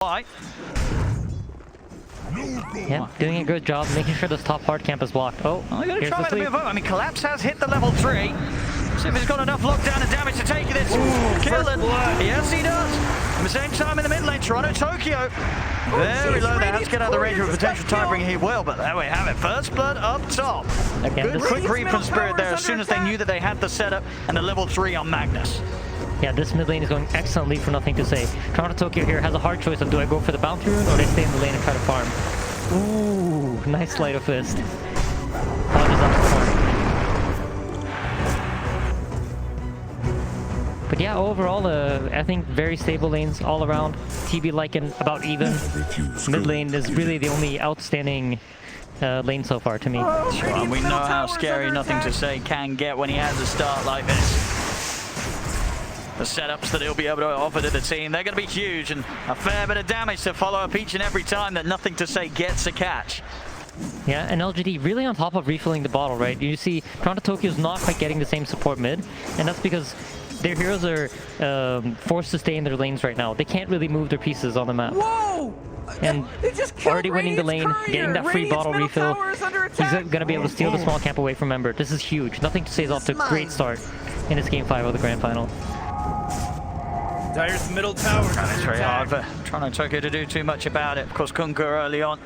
Why? Yeah, doing a good job making sure this top hard camp is blocked. Oh, I'm going to here's try the to sleep. move up. I mean, Collapse has hit the level 3. See if he's got enough lockdown and damage to take this kill. And yes, he does. At the same time in the mid lane, Torontotokyo very low there. Has to get out of the range of a potential Tidebringer. He will, but there we have it. First blood up top. Again, Good quick read from Spirit there as soon as they knew that they had the setup and the level 3 on Magnus. Yeah, this mid lane is going excellently for nothing to say. Torontotokyo here has a hard choice of do I go for the bounty rune or do I stay in the lane and try to farm. Ooh, nice sleight of fist. Dodges up the farm. But yeah, overall, I think very stable lanes all around. TB liking about even. Mid lane is really the only outstanding lane so far to me. Sure, and we know how scary Nothing to Say can get when he has a start like this. The setups that he'll be able to offer to the team, they're going to be huge, and a fair bit of damage to follow up each and every time that Nothing to Say gets a catch. Yeah, and LGD really on top of refilling the bottle, right? You see Torontotokyo's not quite getting the same support mid, and that's because their heroes are forced to stay in their lanes right now. They can't really move their pieces on the map. Whoa! And already winning the lane, getting that free bottle refill, he's going to be able to steal the small camp away from Ember. This is huge. Nothing to Say is off to a great start in his Game 5 of the Grand Final. Dire's middle tower. It's very hard for Torontotokyo to do too much about it. Of course, Kunka early on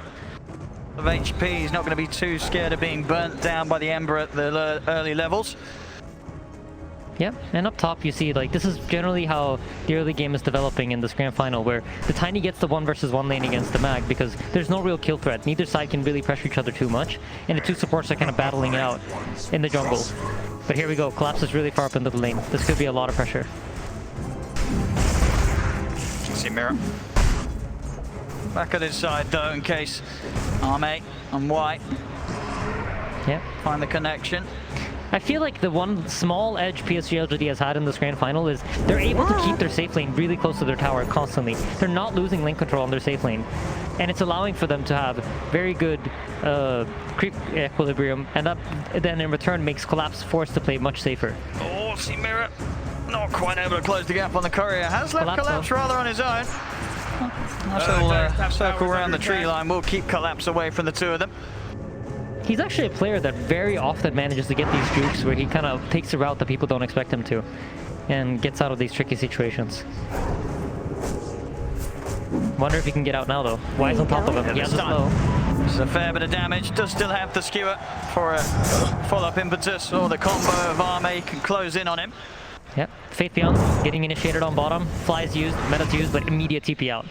of HP, he's not going to be too scared of being burnt down by the Ember at the early levels. Yep, and up top you see, like, this is generally how the early game is developing in this Grand Final, where the Tiny gets the 1 versus 1 lane against the Mag, because there's no real kill threat. Neither side can really pressure each other too much, and the two supports are kind of battling it out in the jungle. But here we go, Collapse is really far up into the lane. This could be a lot of pressure. See Mirror. Back at his side though, in case Arme and White find the connection. I feel like the one small edge PSG.LGD has had in this Grand Final is they're able to keep their safe lane really close to their tower constantly. They're not losing lane control on their safe lane. And it's allowing for them to have very good creep equilibrium, and that then in return makes Collapse forced to play much safer. Oh, see Mirror not quite able to close the gap on the courier. Has left Collapse rather on his own. Nice little circle around the tree line will keep Collapse away from the two of them. He's actually a player that very often manages to get these jukes where he kind of takes a route that people don't expect him to and gets out of these tricky situations. Wonder if he can get out now though. Wise on top of him. He has a slow. This is a fair bit of damage. Does still have the skewer for a follow-up impetus, or the combo of Arme can close in on him. Yep, Faith Beyond getting initiated on bottom. Flies used, meta's used, but immediate TP out.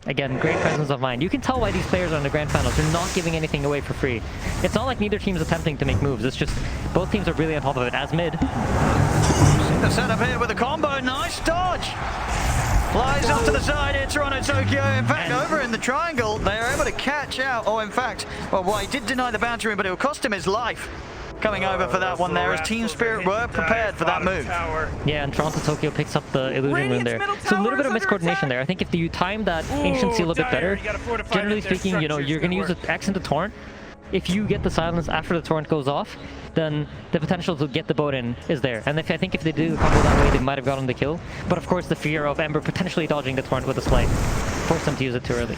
Again, great presence of mind. You can tell why these players are in the Grand Finals. They're not giving anything away for free. It's not like neither team is attempting to make moves. It's just both teams are really on top of it, as mid. The setup here with the combo. Nice dodge. Flies off to the side here, Torontotokyo. In fact, over in the triangle, they are able to catch out. Oh, in fact, well, White did deny the bounty rune, but it will cost him his life. Coming over for that one there as Team Spirit were prepared for that move. Yeah, and Torontotokyo picks up the illusion rune there. So a little bit of miscoordination there. I think if you time that Ancient Seal a bit better, generally speaking, you know, you're going to use an X into Torrent. If you get the silence after the Torrent goes off, then the potential to get the boat in is there. And I think if they do the combo that way, they might have gotten the kill. But of course, the fear of Ember potentially dodging the Torrent with a slight forced them to use it too early.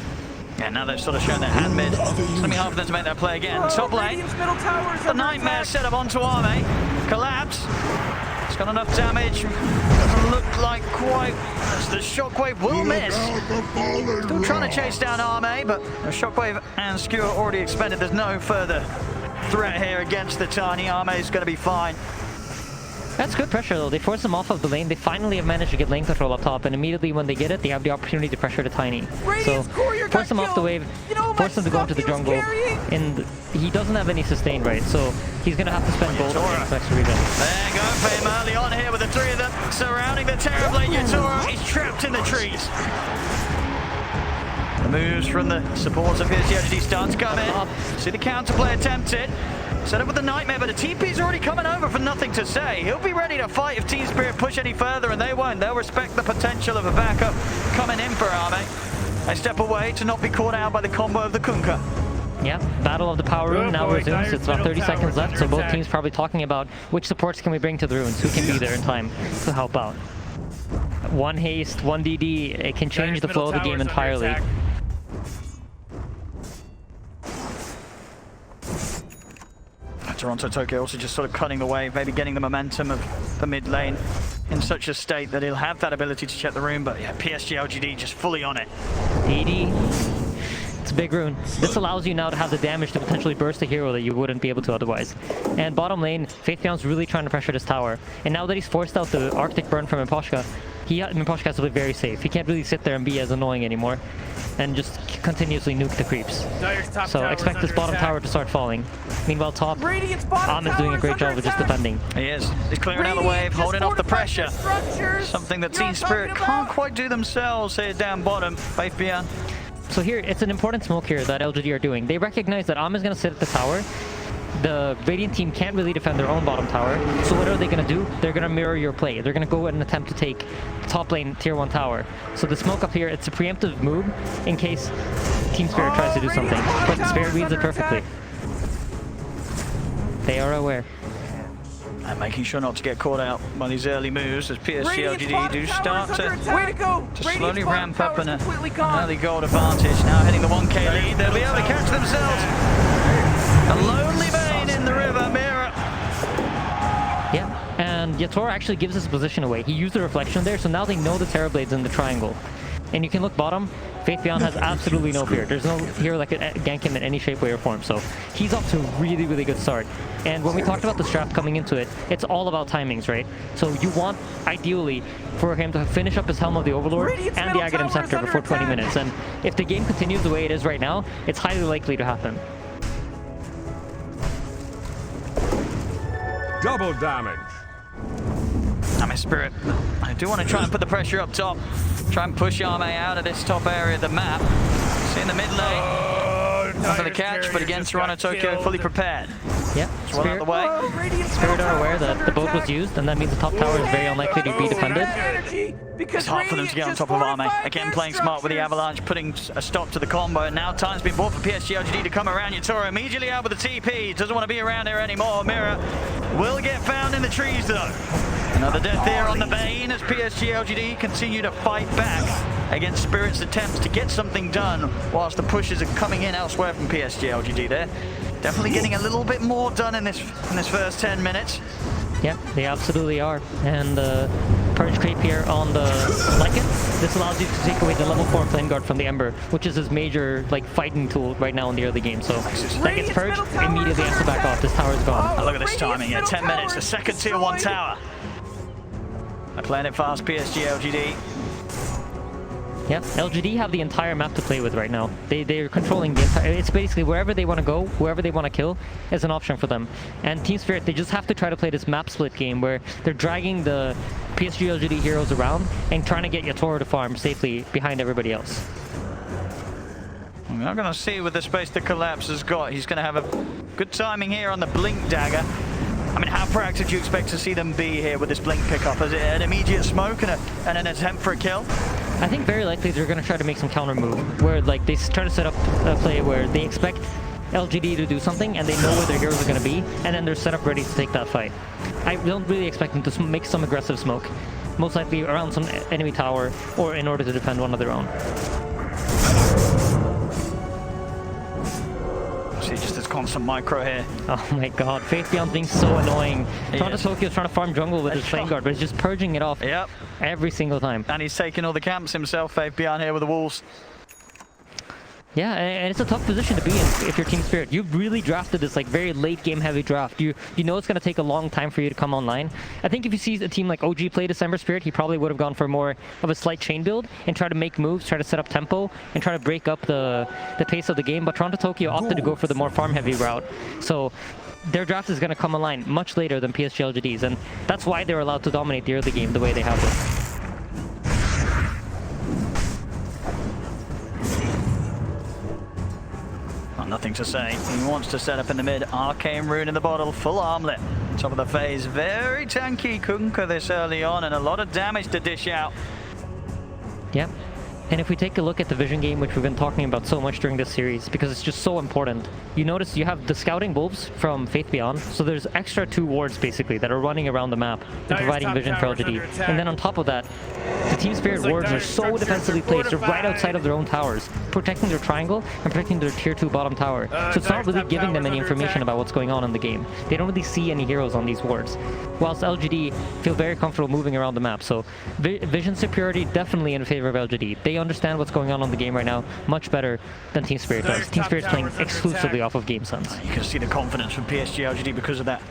Yeah, now they've sort of shown their hand mid. It's going to be hard for them to make that play again. Top lane, the Nightmare set up onto Arme. Collapse. It's got enough damage. Doesn't look like quite as the Shockwave will miss. Still trying to chase down Arme, but the Shockwave and Skewer already expended. There's no further threat here against the Tiny. Arme is going to be fine. That's good pressure though. They force them off of the lane. They finally have managed to get lane control up top, and immediately when they get it, they have the opportunity to pressure the Tiny. So force them off the wave, force them to go into the jungle, and he doesn't have any sustain, right? So he's gonna have to spend gold on the next region. There you go for him early on here with the three of them surrounding the terrorblade. Yatoro, he's trapped in the trees. The moves from the supports of PSG.LGD start to come in. See the counterplay attempted. Set up with the Nightmare, but the TP's already coming over for Nothing to Say. He'll be ready to fight if Team Spirit push any further, and they won't. They'll respect the potential of a backup coming in for Arme. They step away to not be caught out by the combo of the Kunka. Yeah, Battle of the Power Rune now resumes. It's about 30 seconds left, so both teams probably talking about which supports can we bring to the runes, who can be there in time to help out. One haste, one DD, it can change the flow of the game entirely. Torontotokyo also just sort of cutting the wave, maybe getting the momentum of the mid lane in such a state that he'll have that ability to check the rune, but yeah, PSG.LGD just fully on it. DD, it's a big rune. This allows you now to have the damage to potentially burst a hero that you wouldn't be able to otherwise. And bottom lane, Faithbeyond's really trying to pressure this tower. And now that he's forced out the Arctic burn from Imposhka, Imposhka has to be very safe. He can't really sit there and be as annoying anymore and just continuously nuke the creeps. So expect this bottom tower to start falling. Meanwhile, top, Am is doing a great job of just defending. He is. He's clearing out the wave, holding off the pressure. Something that Team Spirit can't quite do themselves here down bottom. Faithbeyond. So here, it's an important smoke here that LGD are doing. They recognize that Am is going to sit at the tower. The Radiant team can't really defend their own bottom tower, so what are they going to do? They're going to mirror your play. They're going to go and attempt to take top lane tier 1 tower. So the smoke up here, it's a preemptive move in case Team Spirit tries to do something. But Spirit reads it perfectly. They are aware. And making sure not to get caught out by these early moves as PSG.LGD do start to slowly ramp up an early gold advantage. Now heading the 1k lead, they'll be able to catch themselves. A lonely vein in the river, Mira. Yeah, and yatoro actually gives his position away. He used the reflection there, so now they know the terrorblade's in the triangle. And you can look bottom, Faithbeyond has absolutely no fear. There's no hero that could gank him in any shape, way, or form. So he's off to a really, really good start. And when we talked about the strat coming into it, it's all about timings, right? So you want, ideally, for him to finish up his Helm of the Overlord and the Aghanim Scepter before 20 minutes. And if the game continues the way it is right now, it's highly likely to happen. Double damage. I'm a Spirit. I do want to try and put the pressure up top. Try and push Arme out of this top area of the map. See in the mid lane. Not for the catch, but again, Torontotokyo fully prepared. Yeah, Spirit out the way. Spirit are aware that the boat was used, and that means the top tower is very unlikely to be defended. It's hard for them to get on top of Arme. Again, playing smart with the Avalanche, putting a stop to the combo. And now time's been bought for PSG.LGD to come around. yatoro immediately out with the TP. Doesn't want to be around here anymore. Mira will get found in the trees, though. Another death here on the Bane as PSG.LGD continue to fight back against Spirit's attempts to get something done whilst the pushes are coming in elsewhere from PSG.LGD there. Definitely getting a little bit more done in this first 10 minutes. Yeah, they absolutely are. And Purge Creep here on the Lycan. This allows you to take away the level 4 Flame Guard from the Ember, which is his major fighting tool right now in the early game. So that gets purged, immediately has to back off. This tower is gone. Oh, look at this timing here, 10 minutes, the second tier 1 tower. They're playing it fast, PSG.LGD. Yeah, LGD have the entire map to play with right now. They're controlling the entire... It's basically wherever they want to go, whoever they want to kill is an option for them. And Team Spirit, they just have to try to play this map split game where they're dragging the PSG.LGD heroes around and trying to get yatoro to farm safely behind everybody else. We're going to see with the space the Collapse has got. He's going to have a good timing here on the Blink Dagger. I mean, how proactive do you expect to see them be here with this Blink pickup? Is it an immediate smoke and an attempt for a kill? I think very likely they're going to try to make some counter move where they try to set up a play where they expect LGD to do something and they know where their heroes are going to be, and then they're set up ready to take that fight. I don't really expect them to make some aggressive smoke, most likely around some enemy tower or in order to defend one of their own. See, just this constant micro here. Oh my god, Faithbeyond's being so annoying. Torontotokyo is trying to farm jungle with his Flame Guard, but he's just purging it off every single time. And he's taking all the camps himself, Faithbeyond here with the wolves. Yeah, and it's a tough position to be in if you're Team Spirit. You've really drafted this very late game heavy draft. You know it's going to take a long time for you to come online. I think if you see a team like OG play December Spirit, he probably would have gone for more of a slight chain build and try to make moves, try to set up tempo, and try to break up the pace of the game. But Torontotokyo opted to go for the more farm heavy route. So their draft is going to come online much later than PSG.LGD's, and that's why they're allowed to dominate the early game the way they have been. Nothing to say. He wants to set up in the mid. Arcane Rune in the bottle. Full armlet. Top of the phase. Very tanky Kunkka this early on, and a lot of damage to dish out. Yep. And if we take a look at the vision game, which we've been talking about so much during this series, because it's just so important, you notice you have the scouting wolves from Faith Beyond, so there's extra 2 wards basically that are running around the map and providing vision for LGD. And then on top of that, the Team Spirit wards are so defensively placed, they're right outside of their own towers, protecting their triangle and protecting their tier 2 bottom tower. So it's not really giving them any information about what's going on in the game. They don't really see any heroes on these wards, whilst LGD feel very comfortable moving around the map. So vision superiority definitely in favor of LGD. They understand what's going on in the game right now much better than Team Spirit does. Team Spirit's playing exclusively off of game sense. You can see the confidence from PSG.LGD because of that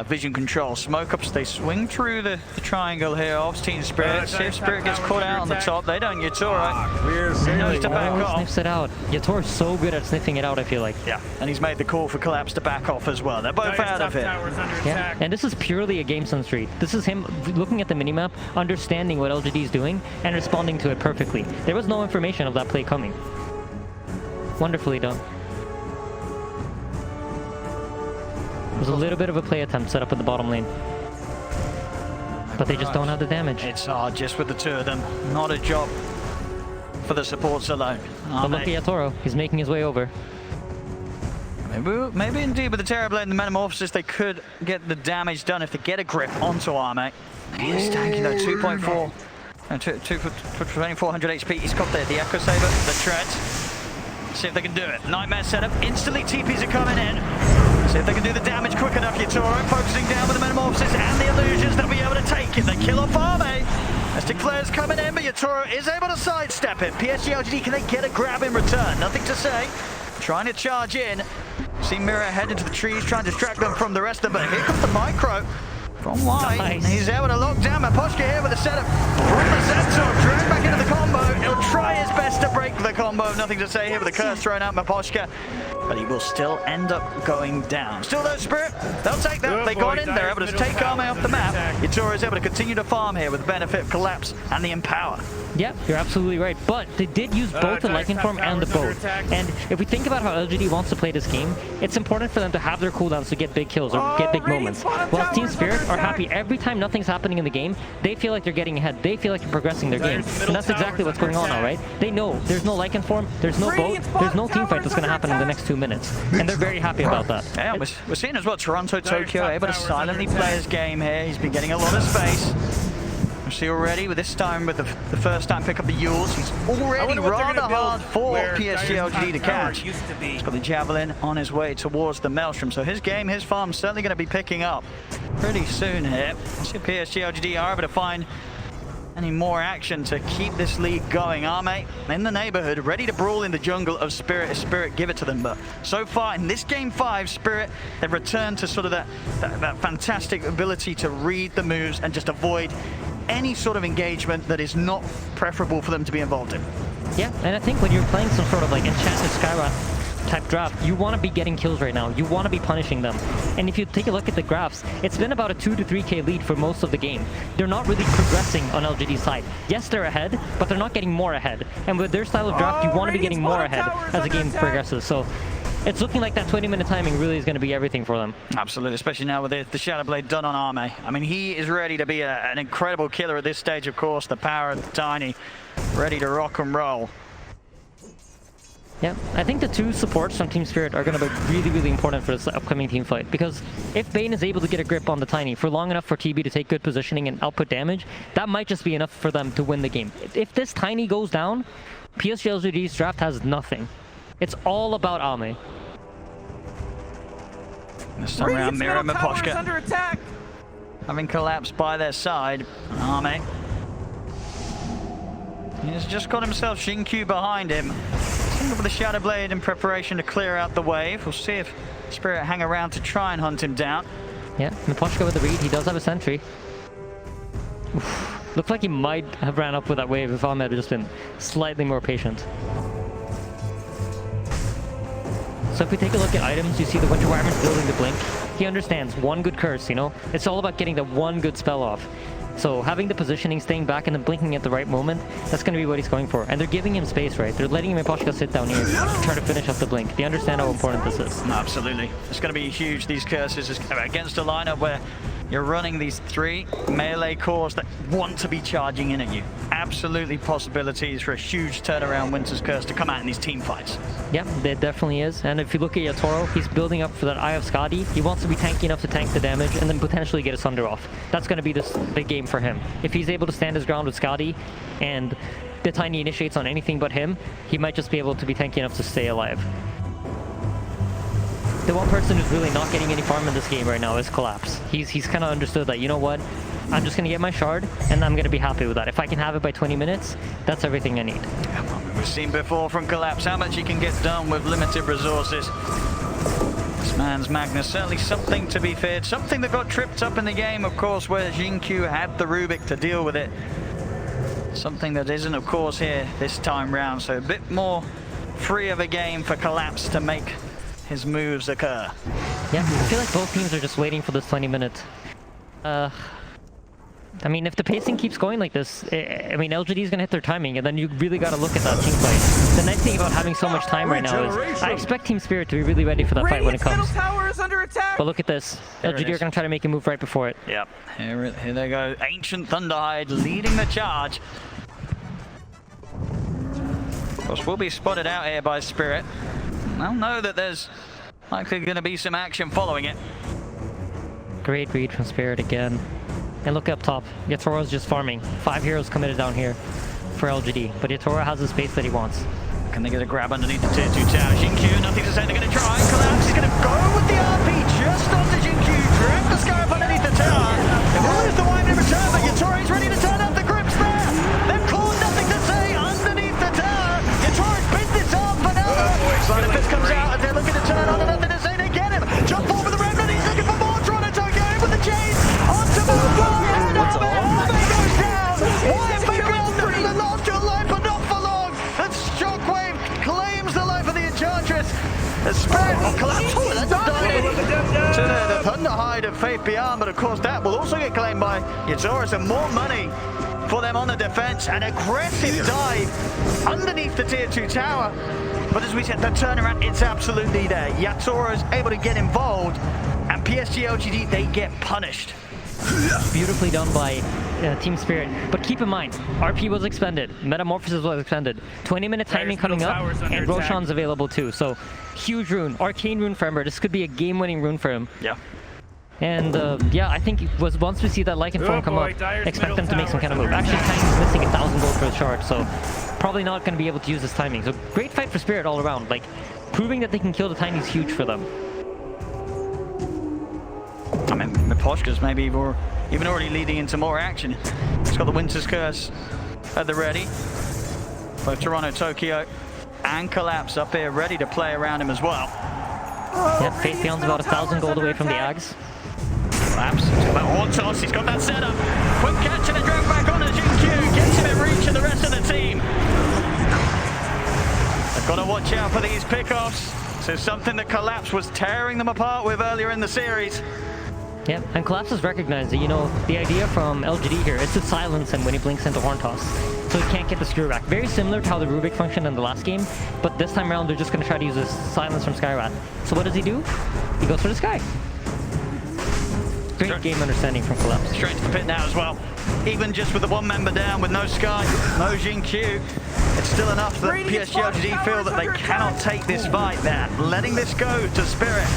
vision control. Smoke ups, they swing through the triangle here of Team Spirit. See if Spirit gets caught out on the top. They don't. yatoro. He knows to back off. Sniffs it out. yatoro's so good at sniffing it out, I feel like. Yeah, and he's made the call for Collapse to back off as well. They're both out of it. Yeah, and this is purely a game sense read. This is him looking at the minimap, understanding what LGD is doing, and responding to it perfectly. There was no information of that play coming. Wonderfully done. There's a little bit of a play attempt set up in the bottom lane, but they just don't have the damage. It's hard just with the 2 of them. Not a job for the supports alone. But look at yatoro. He's making his way over. Maybe indeed with the terrorblade and the metamorphosis they could get the damage done if they get a grip onto Arme. He is tanking though, 2.4 and 2400 HP. He's got the echo saber, the treads. See if they can do it. Nightmare setup. Instantly TPs are coming in. See if they can do the damage quick enough. yatoro focusing down with the metamorphosis and the illusions. They'll be able to take it. They kill off Arme. Mystic Flare's coming in, but yatoro is able to sidestep it. PSG.LGD, can they get a grab in return? Nothing to say. Trying to charge in. See Mirror head into the trees, trying to distract them from the rest of them. But here comes the micro from White. Nice. He's able to lock down Maposhka here with a setup. From the Centaur, dragged back into the combo. He'll try his best to break the combo. Nothing to say here with the curse thrown out Maposhka. But he will still end up going down. Still though, Spirit, they'll take that. They got in, they're able to take Arme off the map. yatoro is able to continue to farm here with the benefit of Collapse and the Empower. Yeah, you're absolutely right. But they did use both the Lightning Form and the bow. And if we think about how LGD wants to play this game, it's important for them to have their cooldowns to get big kills or get big moments. While Team Spirit are happy every time nothing's happening in the game, they feel like they're getting ahead. They feel like they're progressing their game. And that's exactly what's going on now, right? They know there's no Lycan Form, there's no boat, there's no team fight that's going to happen in the next 2 minutes. And they're very happy about that. Yeah, we're seeing as well Torontotokyo able to silently play his game here. He's been getting a lot of space. We see already with this time with the first time pick up the Yules. He's already rather hard for PSG.LGD to catch. He's got the Javelin on his way towards the Maelstrom. So his game, his farm's certainly going to be picking up pretty soon here. Let's see if PSG.LGD are able to find any more action to keep this lead going. Arme in the neighborhood, ready to brawl in the jungle of Spirit. If Spirit give it to them, but so far in this game 5, Spirit, they've returned to sort of that fantastic ability to read the moves and just avoid any sort of engagement that is not preferable for them to be involved in. Yeah, and I think when you're playing some sort of like Enchanted Skywrath type draft, you want to be getting kills right now. You want to be punishing them. And if you take a look at the graphs, it's been about a 2 to 3k lead for most of the game. They're not really progressing on LGD's side. Yes, they're ahead, but they're not getting more ahead. And with their style of draft, you want to be getting more ahead as the game progresses. So it's looking like that 20-minute timing really is going to be everything for them. Absolutely, especially now with the Shadow Blade done on Arme. I mean, he is ready to be an incredible killer at this stage, of course. The power of the Tiny, ready to rock and roll. Yeah, I think the 2 supports from Team Spirit are going to be really, really important for this upcoming team fight. Because if Bane is able to get a grip on the Tiny for long enough for TB to take good positioning and output damage, that might just be enough for them to win the game. If this Tiny goes down, PSG.LGD's draft has nothing. It's all about Arme. This time around, Mirror and Maposhka having collapsed by their side. Arme, he's just got himself Shinkyu behind him. With the Shadow Blade in preparation to clear out the wave. We'll see if Spirit hang around to try and hunt him down. Yeah, Maposhka with the read. He does have a sentry. Oof. Looks like he might have ran up with that wave if Ahmed had just been slightly more patient. So if we take a look at items, you see the Winter Wyvern's building the blink. He understands one good curse, you know? It's all about getting the one good spell off. So having the positioning, staying back, and then blinking at the right moment, that's going to be what he's going for. And they're giving him space, right? They're letting Maposhka sit down here, try to finish up the blink. They understand how important this is. Absolutely. It's going to be huge, these curses, against a lineup where You're running these 3 melee cores that want to be charging in at you. Absolutely possibilities for a huge turnaround Winter's Curse to come out in these team fights. Yeah, there definitely is. And if you look at yatoro, he's building up for that Eye of Skadi. He wants to be tanky enough to tank the damage and then potentially get a Sunder off. That's going to be the game for him. If he's able to stand his ground with Skadi and the Tiny initiates on anything but him, he might just be able to be tanky enough to stay alive. The one person who's really not getting any farm in this game right now is Collapse. He's kind of understood that, you know what, I'm just going to get my shard and I'm going to be happy with that. If I can have it by 20 minutes, that's everything I need. We've seen before from Collapse how much he can get done with limited resources. This man's Magnus, certainly something to be feared. Something that got tripped up in the game, of course, where Jinkyu had the Rubik to deal with it. Something that isn't, of course, here this time round. So a bit more free of a game for Collapse to make his moves occur. Yeah, I feel like both teams are just waiting for this 20 minutes. I mean, if the pacing keeps going like this, I mean, LGD is going to hit their timing, and then you really got to look at that team fight. The nice thing about having so much time right now is I expect Team Spirit to be really ready for that fight when it comes. But look at this. LGD are going to try to make a move right before it. Yep, here they go. Ancient Thunderhide leading the charge. Of course, we'll be spotted out here by Spirit. They'll know that there's likely going to be some action following it. Great read from Spirit again. And look up top, yatoro's just farming. 5 heroes committed down here for LGD, but yatoro has the space that he wants. Can they get a grab underneath the tier 2 tower? Jinkyu, nothing to say, they're going to try. Collapse is going to go with the RP just onto Jinkyu, drag the Scarab underneath the tower. They will lose the wipe in return, but yatoro's ready to turn up the grips there. They've called nothing to say underneath the tower. Yatoro's bit this up, but now the fist comes out as they're looking to turn on, and nothing to say, they get him. Jump forward with the remnant, he's looking for more. Torontotokyo in with the chase, onto the floor. The Spirit will collapse. Oh, that's to the Thunderhide of Faith Beyond, but of course that will also get claimed by yatoro. So more money for them on the defense. An aggressive dive underneath the tier 2 tower. But as we said, the turnaround, it's absolutely there. yatoro is able to get involved, and PSG.LGD, they get punished. Beautifully done by Team Spirit. But keep in mind, RP was expended, Metamorphosis was expended, 20-minute timing coming up, and Roshan's available too. So huge rune, arcane rune for Ember. This could be a game-winning rune for him. Yeah. And yeah, I think once we see that Lycan form come up, expect them to make some kind of move. Actually, Tiny's missing 1,000 gold for his shard, so probably not going to be able to use his timing. So great fight for Spirit all around. Like, proving that they can kill the Tiny is huge for them. I mean, Miposhka's maybe even already leading into more action. He's got the Winter's Curse at the ready. Both Torontotokyo and Collapse up here ready to play around him as well. Yep, Faith Beyond's about 1,000 gold away from the Ags. Collapse, he's got that Horn Toss, he's got that setup. Quick catch and a drag back on to Jinkyu, gets him in reach of the rest of the team. They've got to watch out for these pickoffs. So something that Collapse was tearing them apart with earlier in the series. Yeah, and Collapse has recognized that, you know, the idea from LGD here is to silence him when he blinks into Horn Toss, so he can't get the screw back. Very similar to how the Rubik functioned in the last game, but this time around they're just going to try to use this silence from Skyrat. So what does he do? He goes for the Sky. Great game understanding from Collapse. Straight to the pit now as well. Even just with the one member down, with no Sky, no Jinkyu, it's still enough that PSG.LGD feel that they cannot take this fight there. Letting this go to Spirit.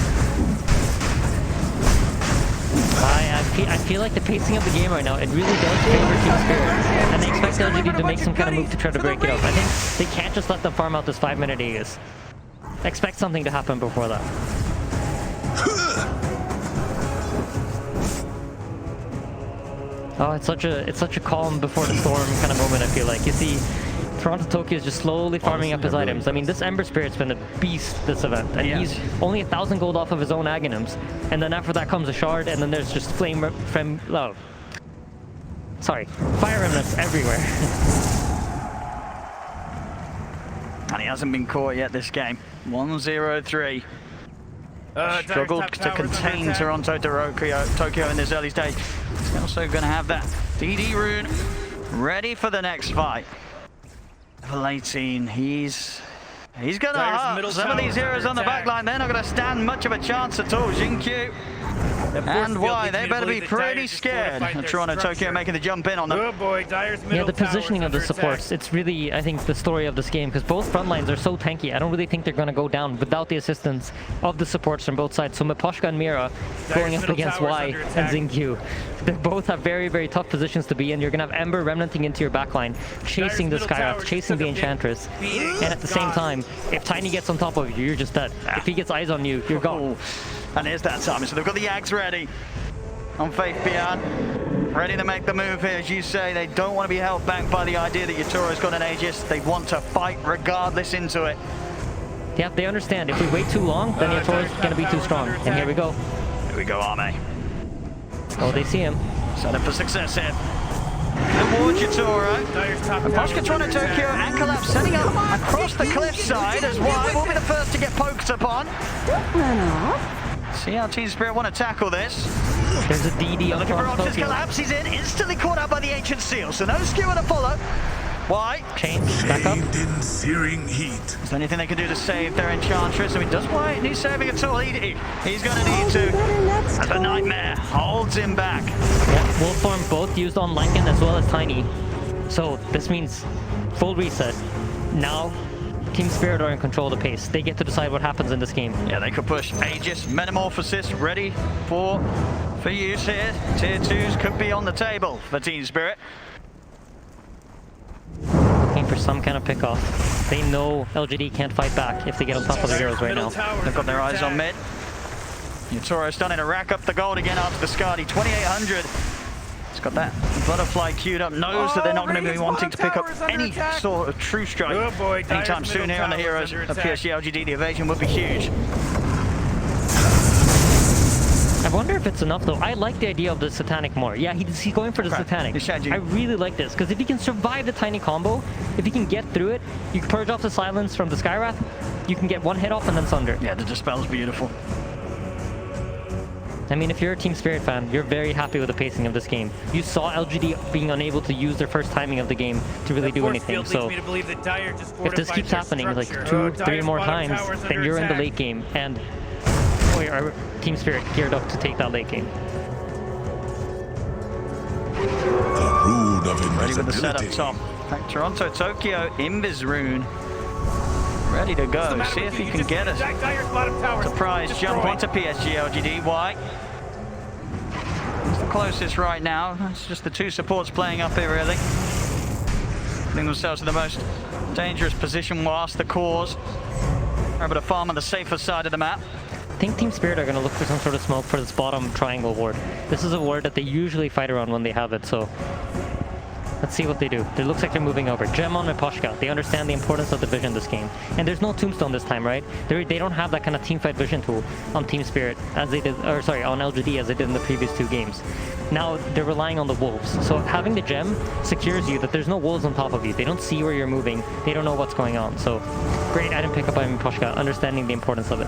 I feel like the pacing of the game right now, it really does favor Team Spirit, and they expect LGD to make some kind of move to try to break it up. I think they can't just let them farm out this 5-minute Aegis. Expect something to happen before that. Oh, it's such a calm before the storm kind of moment, I feel like. You see, Torontotokyo is just slowly farming up his items. I mean, this Ember Spirit's been a beast this event, and he's only 1,000 gold off of his own Aghanims. And then after that comes a shard, and then there's just Fire Remnants everywhere. And he hasn't been caught yet this game. 1-0-3. Struggled to contain Torontotokyo in this early stage. He's also going to have that DD rune ready for the next fight. Level 18, he's going to hurt some of these heroes on the back line. They're not going to stand much of a chance at all. Jinkyu And why? They better be pretty scared. Torontotokyo making the jump in on them. Oh boy, Dire's middle Yeah, the positioning of the tower's under supports, it's really, I think, the story of this game, because both front lines are so tanky. I don't really think they're going to go down without the assistance of the supports from both sides. So Miposhka and Mira going up against Y and Xingqiu. They both have very, very tough positions to be in. You're going to have Ember remnanting into your backline, chasing the Skywrath, chasing the Enchantress. And at the same time, if Tiny gets on top of you, you're just dead. If he gets eyes on you, you're gone. And here's that time. So they've got the Yags ready on Faith Beyond. Ready to make the move here, as you say. They don't want to be held back by the idea that Yatoro's got an Aegis. They want to fight regardless into it. Yeah, they understand. If we wait too long, then Yatoro's going to be too strong. And here we go. Here we go, Arme. Oh, they see him. Set up for success here. Towards Yatoro. And Poshka, Torontotokyo and Collapse setting up across the cliffside as Y will be the first to get poked upon. See how Team Spirit want to tackle this. There's a DD on looking for options. Collapse, he's in, instantly caught out by the Ancient Seal, so no skewer to follow. Y. Chain, back up. In searing heat. Is there anything they can do to save their Enchantress? I mean, does Y need saving at all? He's going to need to. And the Nightmare holds him back. Yeah, Wolf Form both used on Lankin as well as Tiny. So this means full reset. Now, Team Spirit are in control of the pace. They get to decide what happens in this game. Yeah, they could push Aegis, Metamorphosis, ready for use here. Tier 2s could be on the table for Team Spirit. Looking for some kind of pick-off. They know LGD can't fight back if they get on top of the heroes right now. They've got their eyes on mid. Yatoro starting to rack up the gold again after the Skadi. 2,800. He's got that butterfly queued up. Knows that they're not going to be wanting to pick up any sort of true strike anytime soon here on the heroes of PSG.LGD. The evasion would be huge. I wonder if it's enough though. I like the idea of the Satanic more. Yeah, he's going for the Satanic. I really like this, because if he can survive the Tiny combo, if he can get through it, you can purge off the silence from the Skywrath, you can get one hit off and then Sunder. Yeah, the Dispel's beautiful. I mean, if you're a Team Spirit fan, you're very happy with the pacing of this game. You saw LGD being unable to use their first timing of the game to really do anything. So if this keeps happening like 2-3 more times, then you're in the late game, and our Team Spirit geared up to take that late game. Ready with the setup top. Torontotokyo, Invis Rune. Ready to go. See if he can get us. Surprise jump onto PSG.LGD. Y. It's the closest right now. It's just the two supports playing up here, really. Putting themselves in the most dangerous position whilst the cores are able to farm on the safer side of the map. I think Team Spirit are going to look for some sort of smoke for this bottom triangle ward. This is a ward that they usually fight around when they have it, so let's see what they do. It looks like they're moving over. Gem on Miposhka. They understand the importance of the vision this game. And there's no Tombstone this time, right? They don't have that kind of teamfight vision tool on Team Spirit as they did, or sorry, on LGD as they did in the previous 2 games. Now they're relying on the wolves. So having the gem secures you that there's no wolves on top of you. They don't see where you're moving. They don't know what's going on. So great item pick up by Miposhka, understanding the importance of it.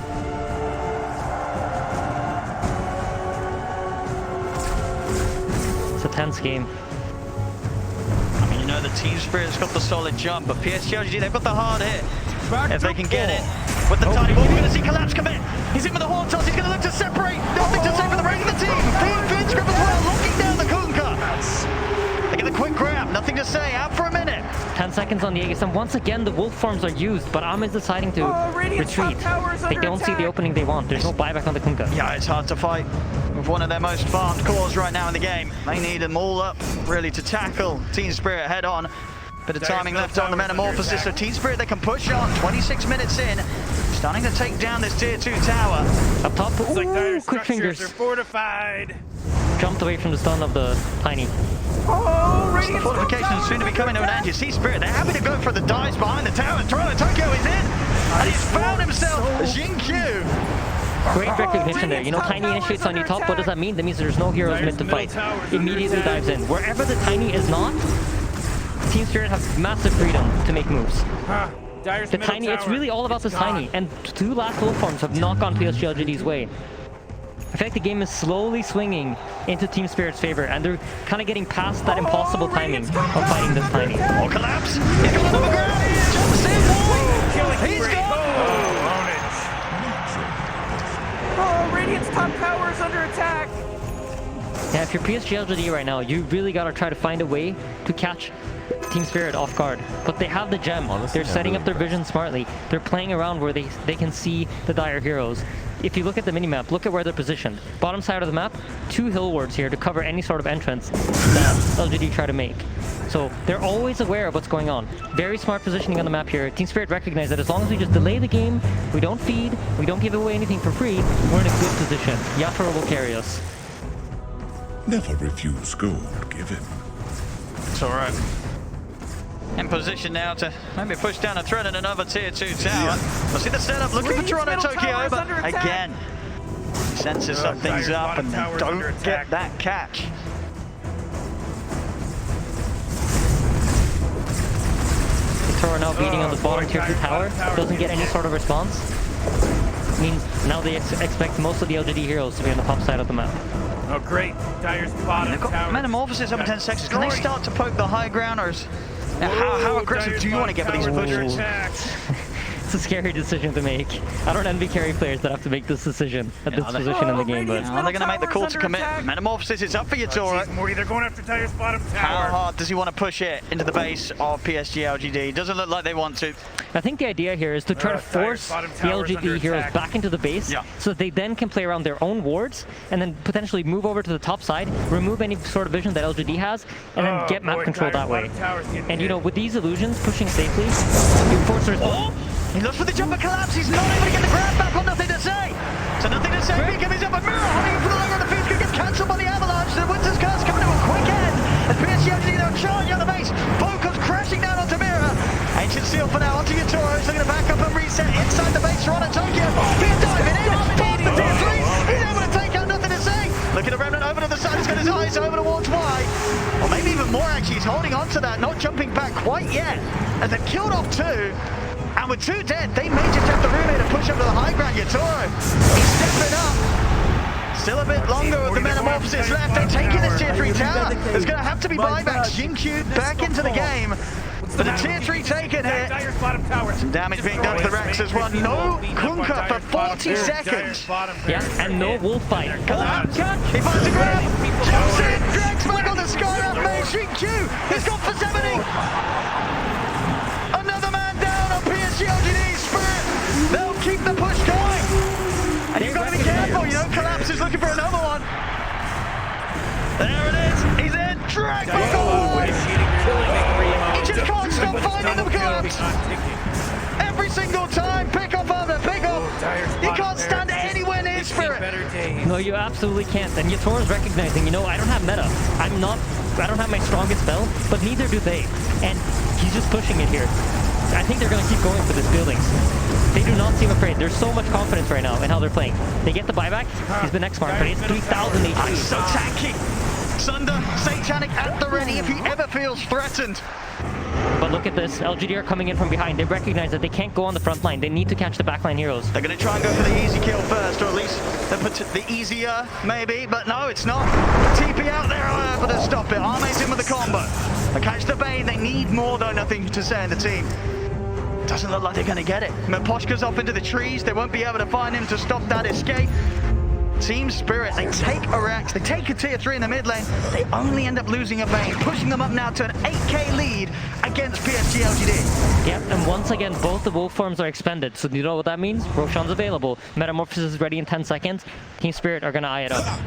It's a tense game. I mean, you know, the Team Spirit's got the solid jump, but PSG.LGD, they've got the hard hit. If they can get it with the tiny ball, we're going to see Collapse come in. He's in with the horn toss. He's going to look to separate. Nothing to say for the rest of the team. Finch grip as well, locking down the Kunkka. They get the quick grab. Nothing to say. Out for a minute. 10 seconds on the Aegis, and once again the wolf forms are used, but Am is deciding to retreat. They don't see the opening they want. There's no buyback on the Kunkka. Yeah, it's hard to fight with one of their most farmed cores right now in the game. They need them all up, really, to tackle Team Spirit head on. Bit of timing left on the Metamorphosis, so Team Spirit, they can push on. 26 minutes in, starting to take down this tier 2 tower. Up top, ooh, quick fingers. Fortified. Jumped away from the stun of the Tiny. Oh, the fortifications soon to be coming to an end. You see Spirit, they're happy to go for the dives behind the tower. Torontotokyo is in, and he's found himself Xingqiu. Great recognition there. You know, Tiny initiates on you top. What does that mean? That means there's no heroes mid to fight. Immediately dives in. Wherever the Tiny is not, Team Spirit has massive freedom to make moves. The Tiny, it's really all about this Tiny. And 2 last wolf forms have not gone PSG.LGD's way. I feel like the game is slowly swinging into Team Spirit's favor, and they're kind of getting past that impossible timing of fighting this Tiny. Oh, Collapse! He's got another ground! He jumps in! He's gone! Oh, Radiant's top tower is under attack! if you're PSG.LGD right now, you really gotta try to find a way to catch Team Spirit off guard. But they have the gem. They're setting up their vision smartly. They're playing around where they can see the dire heroes. If you look at the minimap, look at where they're positioned. Bottom side of the map, 2 hill wards here to cover any sort of entrance that LGD try to make. So they're always aware of what's going on. Very smart positioning on the map here. Team Spirit recognize that as long as we just delay the game, we don't feed, we don't give away anything for free, we're in a good position. Yatoro will carry us. Never refuse gold given. It's alright. In position now to maybe push down a threat in another tier 2 tower. We'll see the setup looking for Torontotokyo, but again, senses something's up and they don't get that catch. Toro now beating on the bottom tier 2 tower, doesn't get any sort of response. Means now they expect most of the LGD heroes to be on the top side of the map. Oh great, Dire's bottom They've got tower. Metamorphosis up in 10 seconds. Can they start to poke the high ground, or is... How aggressive do you want to get with these pushes? It's a scary decision to make. I don't envy carry players that have to make this decision at this position in the game, but... Are they going to make the call to commit? Metamorphosis is up for Yatoro. We're either going after Dire's bottom tower. How hard does he want to push it into the base of PSG.LGD? Doesn't look like they want to. I think the idea here is to try to force the LGD heroes back into the base so that they then can play around their own wards and then potentially move over to the top side, remove any sort of vision that LGD has, and then get map control that way. And you know, with these illusions, pushing safely, you force their... He looks for the jumper collapse. He's not able to get the grab back on Nothing to Say. So Nothing to Say. Beacon is up a mirror. Holding him for the longer on the feet. Could get cancelled by the avalanche. The Winter's Curse coming to a quick end. As PSG.LGD now charging on the base. Focus crashing down onto Mirror. Ancient Seal for now onto Yatoro. He's looking to back up and reset inside the base. Torontotokyo. He's diving in. Past the tier 3. He's able to take out Nothing to Say. Looking at Remnant over to the side. He's got his eyes over towards Y. Or maybe even more actually. He's holding on to that. Not jumping back quite yet. As they've killed off 2. And with 2 dead, they may just have the room here to push up to the high ground. Yatoro, he's stepping up. Still a bit longer with the Metamorphosis left. They're taking this tier 3 tower. There's going to have to be buybacks. Jinkyu back into the game. But the tier 3 taken here. Some damage being done to the Rex as well. No Kunkka for 40 seconds. Yeah, and no wolf fight. Collapse. He finds a grab. Jumps in. Drags back on the sky up. May Jinkyu. He's gone for 70. PSG.LGD Spirit, they'll keep the push going. And you've got to be careful, you know, Collapse is looking for another one. There it is, he's in, drag back forward. He just can't stop finding them, Collapse. Every single time, pick up on it, pick up. You can't stand anywhere near Spirit. No, you absolutely can't. And Yatoro's recognizing, you know, I don't have meta. I don't have my strongest spell, but neither do they. And he's just pushing it here. I think they're going to keep going for this buildings. They do not seem afraid. There's so much confidence right now in how they're playing. They get the buyback. He's the next smart, but it's 3,000 HP. So tanky. Sunder, Satanic at the ready if he ever feels threatened. But look at this. LGD are coming in from behind. They recognize that they can't go on the front line. They need to catch the backline heroes. They're going to try and go for the easy kill first, or at least the easier, maybe. But no, it's not. TP out there, however, to stop it. Arme's in with the combo. They catch the Bane. They need more, though. Nothing to say in the team. Doesn't look like they're going to get it. Meposhka's off into the trees. They won't be able to find him to stop that escape. Team Spirit, they take a Rex, they take a tier 3 in the mid lane. They only end up losing a Bane, pushing them up now to an 8k lead against PSG.LGD. Yep, and once again, both the wolf forms are expended. So you know what that means? Roshan's available. Metamorphosis is ready in 10 seconds. Team Spirit are going to eye it up.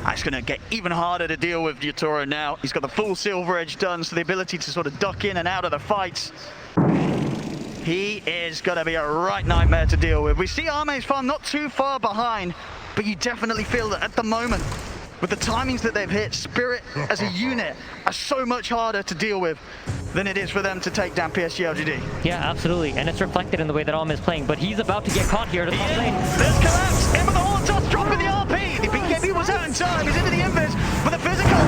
It's going to get even harder to deal with Yatoro now. He's got the full Silver Edge done, so the ability to sort of duck in and out of the fights. He is going to be a right nightmare to deal with. We see Arme's farm not too far behind, but you definitely feel that at the moment, with the timings that they've hit, Spirit as a unit are so much harder to deal with than it is for them to take down PSG.LGD. Yeah, absolutely, and it's reflected in the way that Arme is playing, but he's about to get caught here at the top lane. There's Collapse, in with the Horn Toss, dropping the RP. The BKB was out in time, he's into the invis with a physical.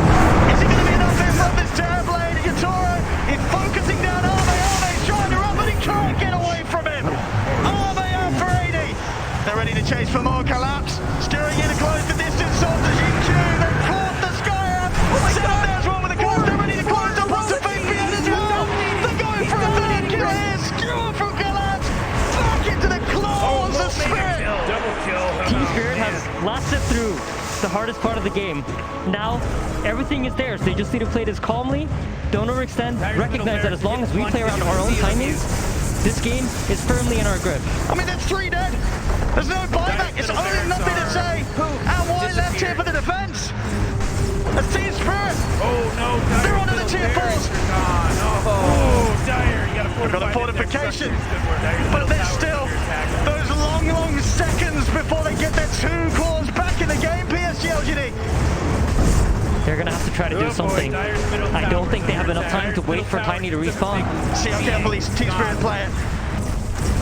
Is it going to be enough in from this terrorblade? Yatoro is focusing down Arme. Arme's trying to run, but he can't get away from him. Arme out for 80. They're ready to chase for more. Collapse, steering in to close the distance off the Jinkyu. They've caught the sky up. Set up there as well with the close. They're ready to close up onto Fabian as well. They're going for a third kill here. Skewer from Collapse. Back into the claws of Spirit. Double kill. Team Spirit has lasted through the hardest part of the game. Now, everything is theirs. They just need to play this calmly, don't overextend, recognize that as long as we play around our own timings, this game is firmly in our grip. I mean, that's 3 dead. There's no buyback. It's only nothing to say. And why left here for the defense? That's Team Spirit. Oh no, Dyer. They're on to the tier 4s. Oh, Dyer, you gotta We've got a fortification. fortification. But there's still those long seconds before they get their 2 cores back in the game, PSG.LGD. They're gonna have to try to do something. I don't think they have enough time to wait for Tiny to respawn. See how carefully Team Spirit play it.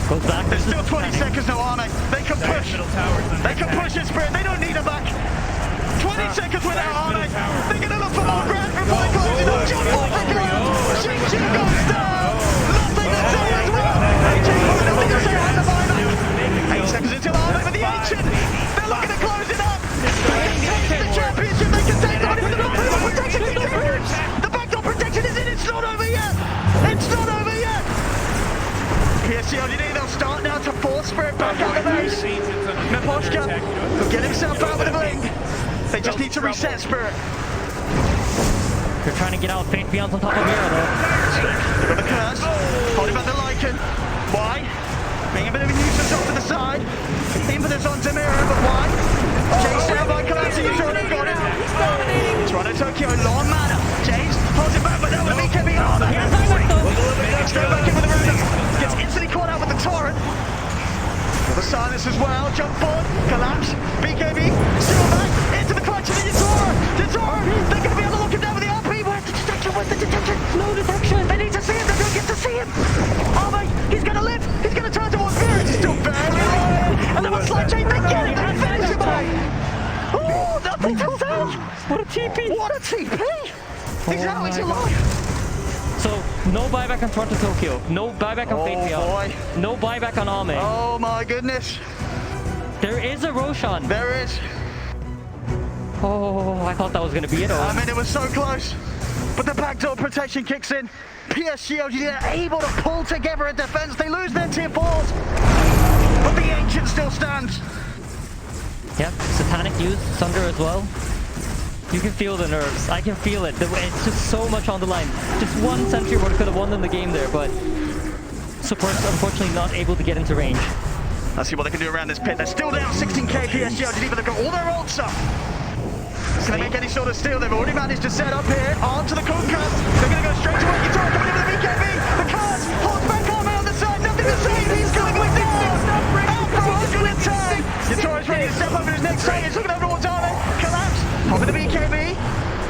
Goes back. There's still 20 seconds, no armor. They can push. They can push it, Spirit. They don't need it back. 20 seconds without armor. They're gonna look for more ground before they close it up. Jump off the ground. Shin goes down. Nothing to say as well. Nothing to say on the buyback. 8 seconds until armor with the ancient. They're looking to close it up. They can take the championship. They can take the money with the backdoor protection. The backdoor protection is in. It's not over yet. It's not over yet. PSG.LGD, they'll start now to force Spirit back out of the base. Naposhka will get himself out with a blink. They just need to reset Spirit. They're trying to get out. Faith Beyond's on top of Mira though. They've got the curse. Holding back the Lycan. Why? Being a bit of a nuisance off to the side. Impetus onto Mira, but why? Chased down by collapsing. He's already got it. Torontotokyo, long mana. James holds it back, but now with BKB armor. Straight back in with the random. Gets instantly caught out with the torrent. For the silence as well. Jump forward. Collapse. BKB. Still back. Into the clutch of the yatoro. They're going to be able to look him down with the RP. Where's the detection? Where's the detection? No detection. They need to see him. They don't get to see him. Armor. He's going to live. He's going to turn towards Spirit. He's still very low. And then a slide chain. They get it. They finish him off. Oh, nothing to say. What a TP! What a TP. He's out. He's alive. So, no buyback on torontotokyo, no buyback on Faith Beyond, no buyback on Ame. Oh my goodness. There is a Roshan. There is. Oh, I thought that was going to be it. I mean, it was so close. But the backdoor protection kicks in. PSG.LGD are able to pull together a defense. They lose their tier 4s. But the Ancient still stands. Yep, Satanic used Sunder as well. You can feel the nerves. I can feel it. It's just so much on the line. Just one Sentry Ward could have won them the game there, but Support's unfortunately not able to get into range. Let's see what they can do around this pit. They're still down 16k PSG.LGD, but they've got all their ults up. Can they make any sort of steal? They've already managed to set up here onto the Kunkas. They're going to go straight to what Yatoro coming in with the BKB. The Curse holds back armor on the side. Nothing to say. He's going with down. Out for 110. Yatoro's ready to step up in his next phase. He's looking over towards Arne. Collapse. Holding the BKB.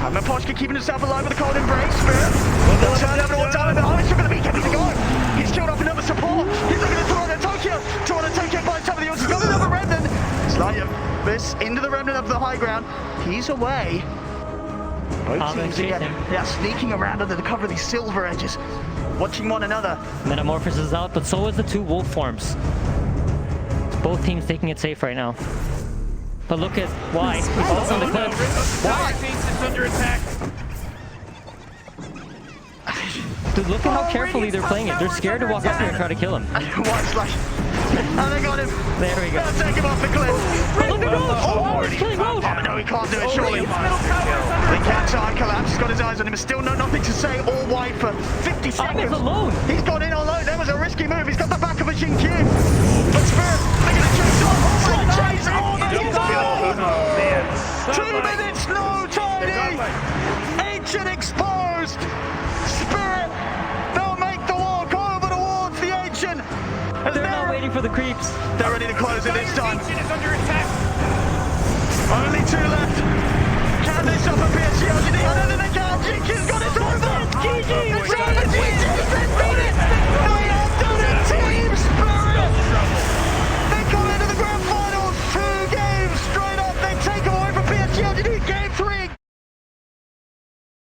And Naposhka keeping himself alive with a cold embrace. Spirit. They'll turn over towards Arne, but Arne's still got the BKB to go. He's killed off another support. He's looking at Torontotokyo. Torontotokyo by the time of the ult. He's got another remnant. Slight this into the remnant of the high ground. He's away. Both teams again. They are sneaking around under the cover of these silver edges, watching one another. Metamorphosis is out, but so is the 2 wolf forms. Both teams taking it safe right now. But look at why. He's also on the cliff. Why? It's under attack. Dude, look at how carefully they're playing it. They're scared to walk up here and try to kill him. Watch like. And they got him. There we go. They'll take him off the cliff. Oh, look at Rose! Oh, he's killing Rose! Oh, no, he can't do it, surely. They can't try Collapse. He's got his eyes on him. Still nothing to say or wide for 50 seconds. Ame's alone. He's gone in alone. That was a risky move. He's got the back of a Shin Q. But Spirit, they're going to chase him. Slide chase. Oh, he's on. Oh, man. 2 minutes, no Tiny. Ancient exposed. Spirit, they'll make the walk over towards the Ancient. They're not waiting for the creeps. They're ready to close it this time. Ancient is under attack. Only 2 left. Can they stop a PSG.LGD? I don't think they can. Jinky's got it over. GG. It's over. GG. They've done it.